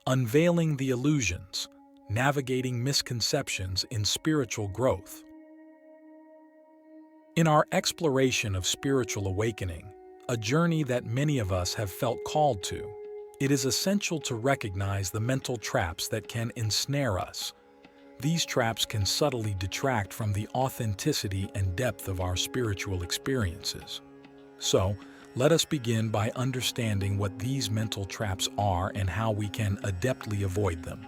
Unveiling the Illusions, Navigating Misconceptions in Spiritual Growth. In our exploration of spiritual awakening, a journey that many of us have felt called to, it is essential to recognize the mental traps that can ensnare us. These traps can subtly detract from the authenticity and depth of our spiritual experiences. So, let us begin by understanding what these mental traps are and how we can adeptly avoid them.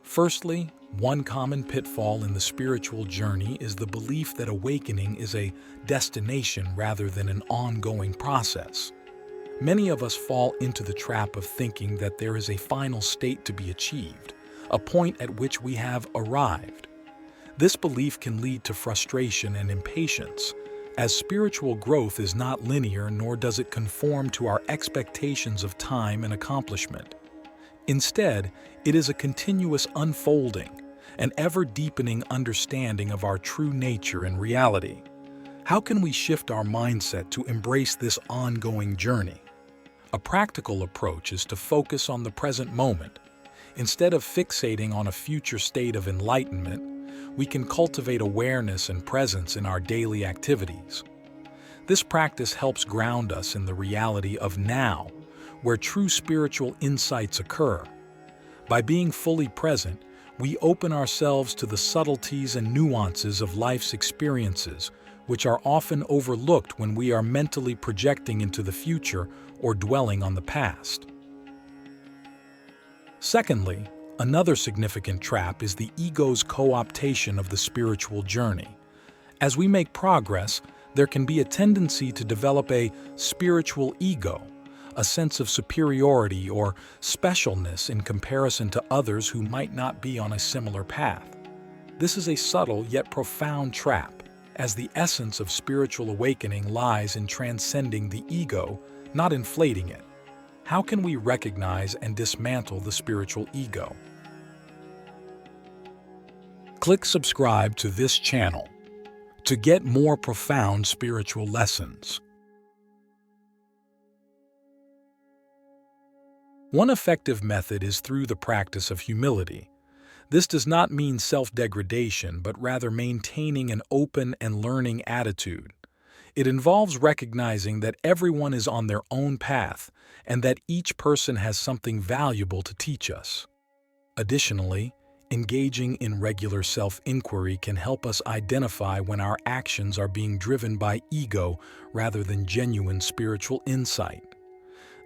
Firstly, one common pitfall in the spiritual journey is the belief that awakening is a destination rather than an ongoing process. Many of us fall into the trap of thinking that there is a final state to be achieved, a point at which we have arrived. This belief can lead to frustration and impatience, as spiritual growth is not linear nor does it conform to our expectations of time and accomplishment. Instead, it is a continuous unfolding, an ever-deepening understanding of our true nature and reality. How can we shift our mindset to embrace this ongoing journey? A practical approach is to focus on the present moment. Instead of fixating on a future state of enlightenment, we can cultivate awareness and presence in our daily activities. This practice helps ground us in the reality of now, where true spiritual insights occur. By being fully present, we open ourselves to the subtleties and nuances of life's experiences, which are often overlooked when we are mentally projecting into the future or dwelling on the past. Secondly, another significant trap is the ego's co-optation of the spiritual journey. As we make progress, there can be a tendency to develop a spiritual ego, a sense of superiority or specialness in comparison to others who might not be on a similar path. This is a subtle yet profound trap, as the essence of spiritual awakening lies in transcending the ego, not inflating it. How can we recognize and dismantle the spiritual ego? Click subscribe to this channel to get more profound spiritual lessons. One effective method is through the practice of humility. This does not mean self-degradation, but rather maintaining an open and learning attitude. It involves recognizing that everyone is on their own path and that each person has something valuable to teach us. Additionally, engaging in regular self-inquiry can help us identify when our actions are being driven by ego rather than genuine spiritual insight.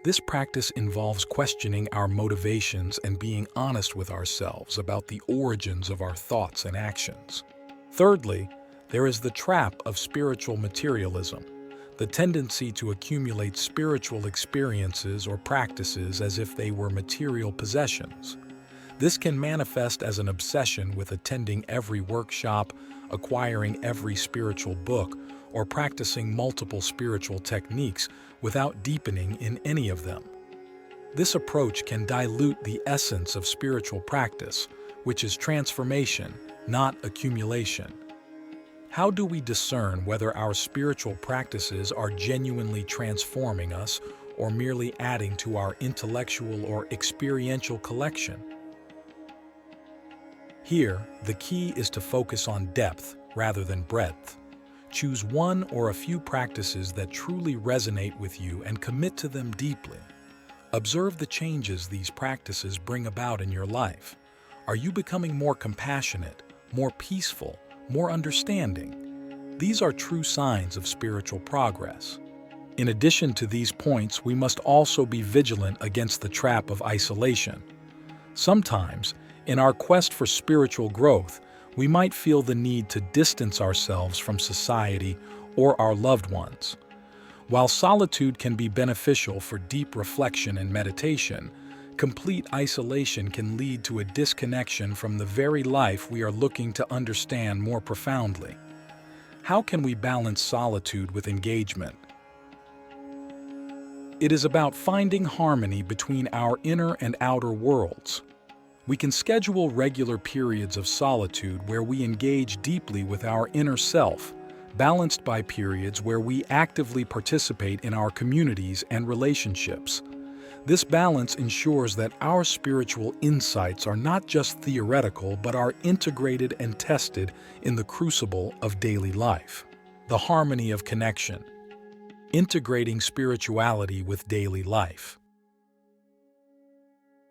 This practice involves questioning our motivations and being honest with ourselves about the origins of our thoughts and actions. Thirdly, there is the trap of spiritual materialism, the tendency to accumulate spiritual experiences or practices as if they were material possessions. This can manifest as an obsession with attending every workshop, acquiring every spiritual book, or practicing multiple spiritual techniques without deepening in any of them. This approach can dilute the essence of spiritual practice, which is transformation, not accumulation. How do we discern whether our spiritual practices are genuinely transforming us or merely adding to our intellectual or experiential collection? Here, the key is to focus on depth rather than breadth. Choose one or a few practices that truly resonate with you and commit to them deeply. Observe the changes these practices bring about in your life. Are you becoming more compassionate, more peaceful, more understanding? These are true signs of spiritual progress. In addition to these points, we must also be vigilant against the trap of isolation. Sometimes, in our quest for spiritual growth, we might feel the need to distance ourselves from society or our loved ones. While solitude can be beneficial for deep reflection and meditation, complete isolation can lead to a disconnection from the very life we are looking to understand more profoundly. How can we balance solitude with engagement? It is about finding harmony between our inner and outer worlds. We can schedule regular periods of solitude where we engage deeply with our inner self, balanced by periods where we actively participate in our communities and relationships. This balance ensures that our spiritual insights are not just theoretical but are integrated and tested in the crucible of daily life. The harmony of connection. Integrating spirituality with daily life.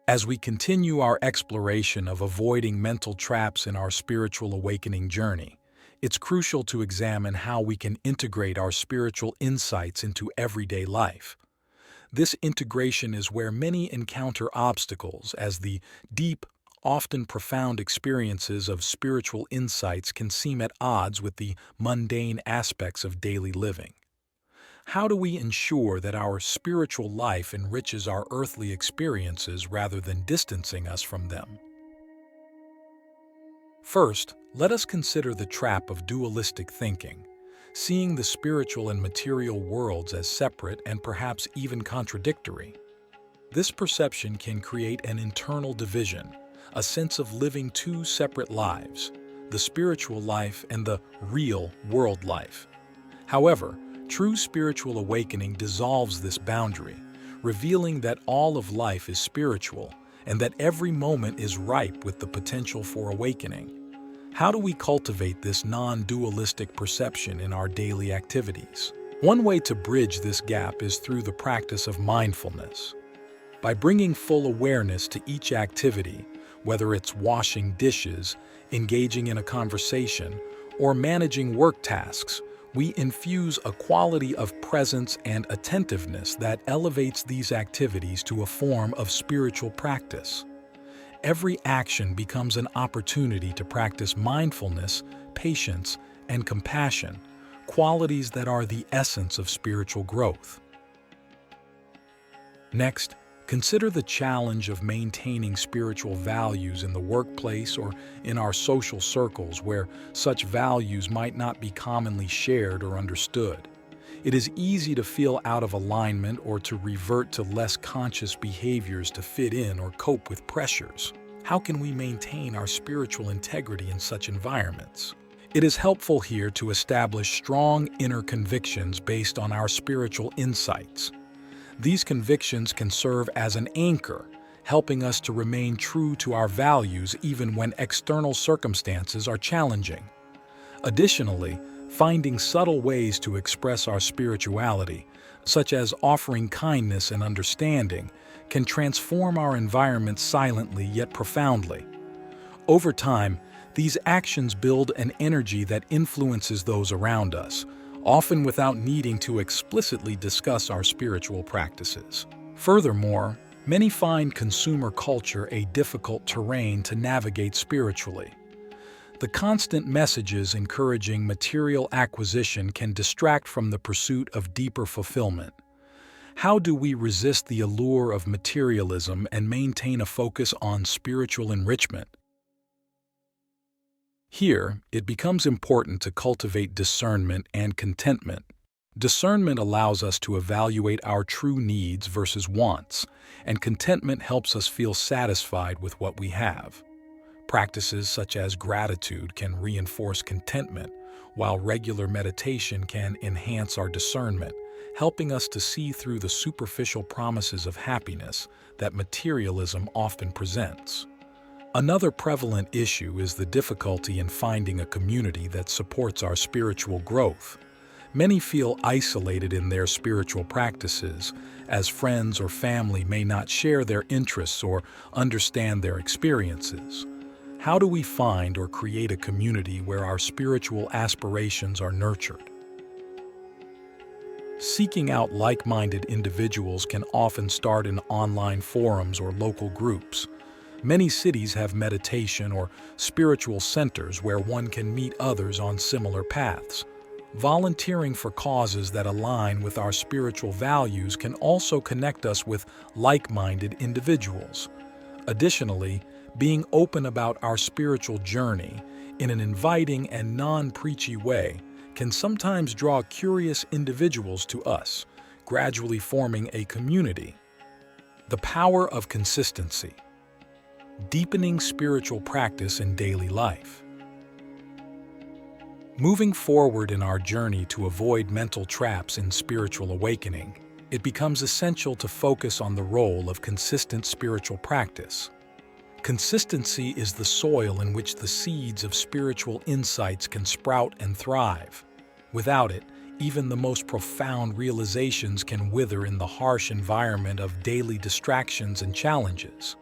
As we continue our exploration of avoiding mental traps in our spiritual awakening journey, it's crucial to examine how we can integrate our spiritual insights into everyday life. This integration is where many encounter obstacles, as the deep, often profound experiences of spiritual insights can seem at odds with the mundane aspects of daily living. How do we ensure that our spiritual life enriches our earthly experiences rather than distancing us from them? First, let us consider the trap of dualistic thinking, seeing the spiritual and material worlds as separate and perhaps even contradictory. This perception can create an internal division, a sense of living two separate lives, the spiritual life and the real world life. However, true spiritual awakening dissolves this boundary, revealing that all of life is spiritual and that every moment is ripe with the potential for awakening. How do we cultivate this non-dualistic perception in our daily activities? One way to bridge this gap is through the practice of mindfulness. By bringing full awareness to each activity, whether it's washing dishes, engaging in a conversation, or managing work tasks, we infuse a quality of presence and attentiveness that elevates these activities to a form of spiritual practice. Every action becomes an opportunity to practice mindfulness, patience, and compassion, qualities that are the essence of spiritual growth. Next, consider the challenge of maintaining spiritual values in the workplace or in our social circles where such values might not be commonly shared or understood. It is easy to feel out of alignment or to revert to less conscious behaviors to fit in or cope with pressures. How can we maintain our spiritual integrity in such environments? It is helpful here to establish strong inner convictions based on our spiritual insights. These convictions can serve as an anchor, helping us to remain true to our values even when external circumstances are challenging. Additionally, finding subtle ways to express our spirituality, such as offering kindness and understanding, can transform our environment silently yet profoundly. Over time, these actions build an energy that influences those around us, often without needing to explicitly discuss our spiritual practices. Furthermore, many find consumer culture a difficult terrain to navigate spiritually. The constant messages encouraging material acquisition can distract from the pursuit of deeper fulfillment. How do we resist the allure of materialism and maintain a focus on spiritual enrichment? Here, it becomes important to cultivate discernment and contentment. Discernment allows us to evaluate our true needs versus wants, and contentment helps us feel satisfied with what we have. Practices such as gratitude can reinforce contentment, while regular meditation can enhance our discernment, helping us to see through the superficial promises of happiness that materialism often presents. Another prevalent issue is the difficulty in finding a community that supports our spiritual growth. Many feel isolated in their spiritual practices, as friends or family may not share their interests or understand their experiences. How do we find or create a community where our spiritual aspirations are nurtured? Seeking out like-minded individuals can often start in online forums or local groups. Many cities have meditation or spiritual centers where one can meet others on similar paths. Volunteering for causes that align with our spiritual values can also connect us with like-minded individuals. Additionally, being open about our spiritual journey in an inviting and non-preachy way can sometimes draw curious individuals to us, gradually forming a community. The power of consistency. Deepening spiritual practice in daily life. Moving forward in our journey to avoid mental traps in spiritual awakening, it becomes essential to focus on the role of consistent spiritual practice. Consistency is the soil in which the seeds of spiritual insights can sprout and thrive. Without it, even the most profound realizations can wither in the harsh environment of daily distractions and challenges.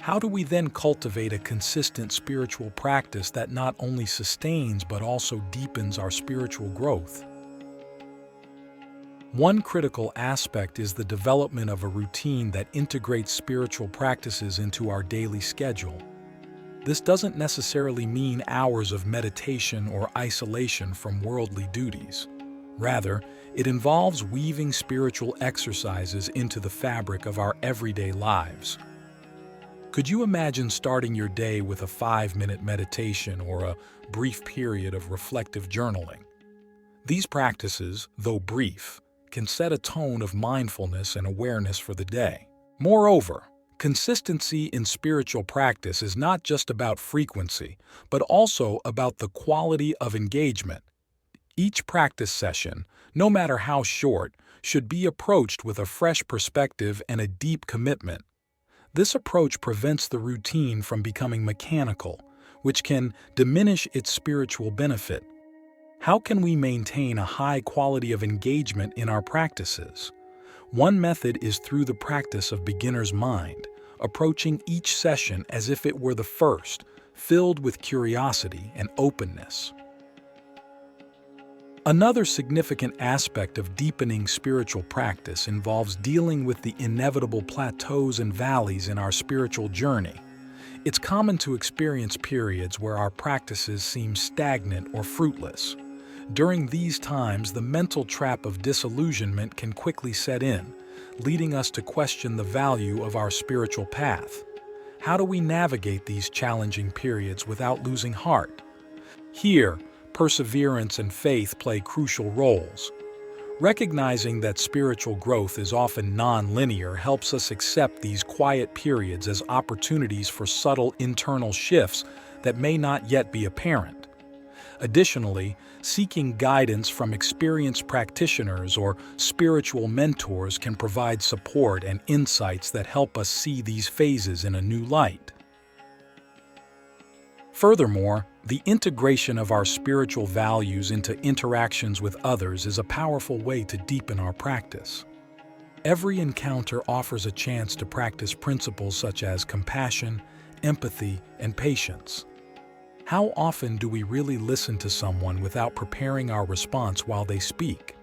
How do we then cultivate a consistent spiritual practice that not only sustains but also deepens our spiritual growth? One critical aspect is the development of a routine that integrates spiritual practices into our daily schedule. This doesn't necessarily mean hours of meditation or isolation from worldly duties. Rather, it involves weaving spiritual exercises into the fabric of our everyday lives. Could you imagine starting your day with a 5-minute meditation or a brief period of reflective journaling? These practices, though brief, can set a tone of mindfulness and awareness for the day. Moreover, consistency in spiritual practice is not just about frequency, but also about the quality of engagement. Each practice session, no matter how short, should be approached with a fresh perspective and a deep commitment. This approach prevents the routine from becoming mechanical, which can diminish its spiritual benefit. How can we maintain a high quality of engagement in our practices? One method is through the practice of beginner's mind, approaching each session as if it were the first, filled with curiosity and openness. Another significant aspect of deepening spiritual practice involves dealing with the inevitable plateaus and valleys in our spiritual journey. It's common to experience periods where our practices seem stagnant or fruitless. During these times, the mental trap of disillusionment can quickly set in, leading us to question the value of our spiritual path. How do we navigate these challenging periods without losing heart? Here, perseverance and faith play crucial roles. Recognizing that spiritual growth is often non-linear helps us accept these quiet periods as opportunities for subtle internal shifts that may not yet be apparent. Additionally, seeking guidance from experienced practitioners or spiritual mentors can provide support and insights that help us see these phases in a new light. Furthermore, the integration of our spiritual values into interactions with others is a powerful way to deepen our practice. Every encounter offers a chance to practice principles such as compassion, empathy, and patience. How often do we really listen to someone without preparing our response while they speak?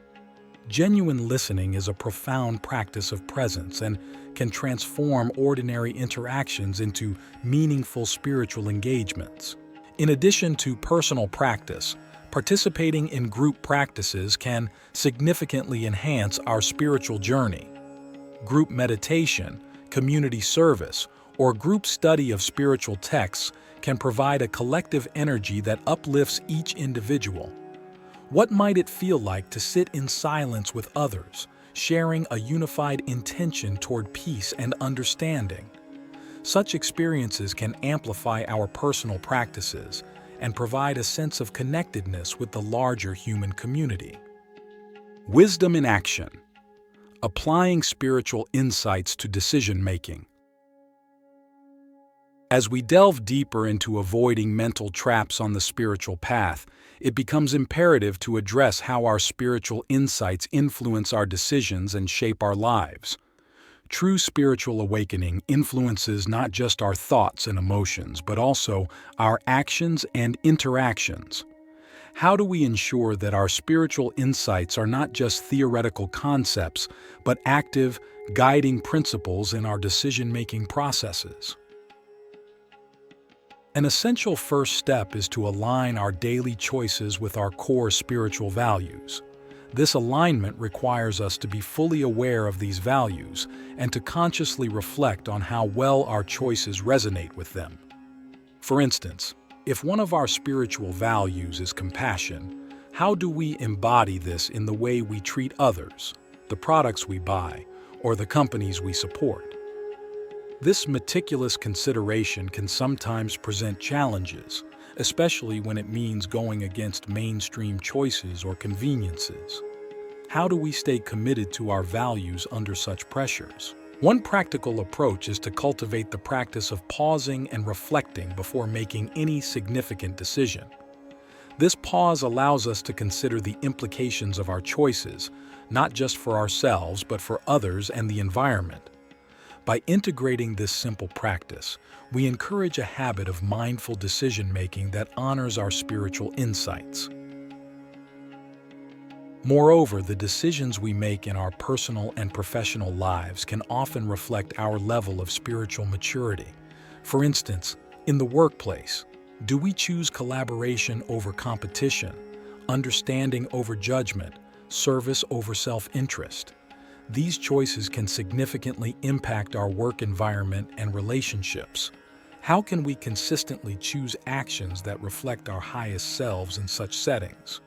Genuine listening is a profound practice of presence and can transform ordinary interactions into meaningful spiritual engagements. In addition to personal practice, participating in group practices can significantly enhance our spiritual journey. Group meditation, community service, or group study of spiritual texts can provide a collective energy that uplifts each individual. What might it feel like to sit in silence with others, sharing a unified intention toward peace and understanding? Such experiences can amplify our personal practices and provide a sense of connectedness with the larger human community. Wisdom in action. Applying spiritual insights to decision-making. As we delve deeper into avoiding mental traps on the spiritual path, it becomes imperative to address how our spiritual insights influence our decisions and shape our lives. True spiritual awakening influences not just our thoughts and emotions, but also our actions and interactions. How do we ensure that our spiritual insights are not just theoretical concepts, but active, guiding principles in our decision-making processes? An essential first step is to align our daily choices with our core spiritual values. This alignment requires us to be fully aware of these values and to consciously reflect on how well our choices resonate with them. For instance, if one of our spiritual values is compassion, how do we embody this in the way we treat others, the products we buy, or the companies we support? This meticulous consideration can sometimes present challenges, especially when it means going against mainstream choices or conveniences. How do we stay committed to our values under such pressures? One practical approach is to cultivate the practice of pausing and reflecting before making any significant decision. This pause allows us to consider the implications of our choices, not just for ourselves but for others and the environment. By integrating this simple practice, we encourage a habit of mindful decision-making that honors our spiritual insights. Moreover, the decisions we make in our personal and professional lives can often reflect our level of spiritual maturity. For instance, in the workplace, do we choose collaboration over competition, understanding over judgment, service over self-interest? These choices can significantly impact our work environment and relationships. How can we consistently choose actions that reflect our highest selves in such settings?